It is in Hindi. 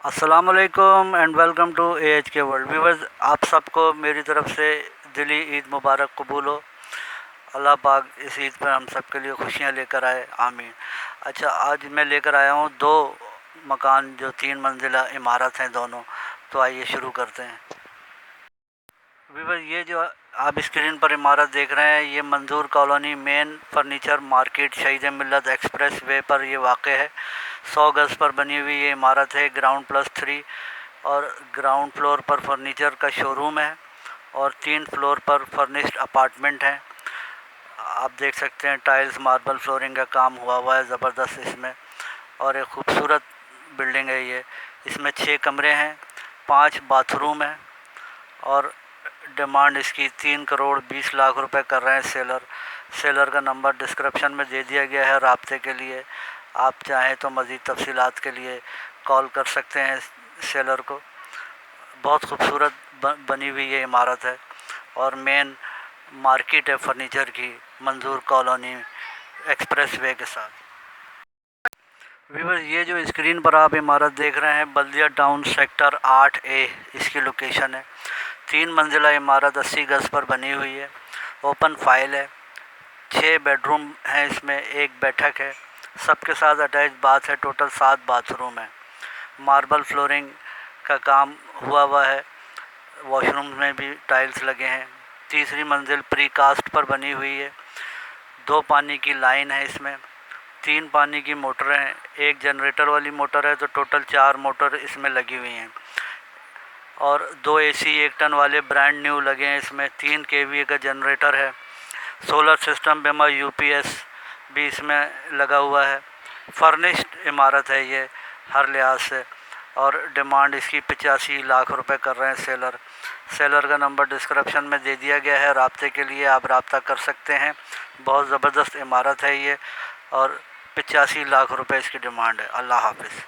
अस्सलामुअलैकुम एंड वेलकम टू एएच के वर्ल्ड व्यूवर्स। आप सबको मेरी तरफ से दिली ईद मुबारक कबूल हो। अल्लाह पाक इस ईद पर हम सब के लिए खुशियाँ लेकर आए, आमीन। अच्छा, आज मैं लेकर आया हूँ दो मकान जो 3 मंजिला इमारत हैं दोनों। तो आइए शुरू करते हैं। व्यूवर्स, ये जो आप स्क्रीन पर इमारत देख रहे हैं ये मंजूर कॉलोनी मेन फर्नीचर मार्केट शहीद मिल्लत एक्सप्रेस वे पर ये वाक़ है। 100 गज़ पर बनी हुई ये इमारत है, ग्राउंड प्लस 3। और ग्राउंड फ्लोर पर फर्नीचर का शोरूम है और 3 फ्लोर पर फर्निश्ड अपार्टमेंट हैं। आप देख सकते हैं टाइल्स मार्बल फ्लोरिंग का काम हुआ है ज़बरदस्त इसमें। और एक खूबसूरत बिल्डिंग है ये। इसमें 6 कमरे हैं, 5 बाथरूम हैं और डिमांड इसकी 3 करोड़ 20 लाख रुपए कर रहे हैं सेलर का नंबर डिस्क्रिप्शन में दे दिया गया है राब्ते के लिए। आप चाहें तो मज़ीद तफसीलात के लिए कॉल कर सकते हैं सेलर को। बहुत खूबसूरत बनी हुई ये इमारत है और मेन मार्केट है फर्नीचर की मंजूर कॉलोनी एक्सप्रेस वे के साथ। व्यूअर्स, ये जो स्क्रीन पर आप इमारत देख रहे हैं बल्दिया टाउन सेक्टर 8A इसकी लोकेशन है। 3 मंजिला इमारत 80 गज़ पर बनी हुई है, ओपन फाइल है। 6 बेडरूम हैं, इसमें 1 बैठक है, सबके साथ अटैच बाथ है। टोटल 7 बाथरूम है। मार्बल फ्लोरिंग का काम हुआ है, वॉशरूम में भी टाइल्स लगे हैं। तीसरी मंजिल प्री कास्ट पर बनी हुई है। 2 पानी की लाइन है इसमें, 3 पानी की मोटर हैं, 1 जनरेटर वाली मोटर है, तो टोटल 4 मोटर इसमें लगी हुई हैं। और 2 AC 1 टन वाले ब्रांड न्यू लगे हैं इसमें। 3 kVA का जनरेटर है। सोलर सिस्टम बिमा UPS भी इसमें लगा हुआ है। फर्निश्ड इमारत है ये हर लिहाज से और डिमांड इसकी 85 लाख रुपए कर रहे हैं सेलर का नंबर डिस्क्रिप्शन में दे दिया गया है। राब्ते के लिए आप राब्ता कर सकते हैं। बहुत ज़बरदस्त इमारत है ये और 85 लाख रुपए इसकी डिमांड है। अल्लाह हाफ़िज़।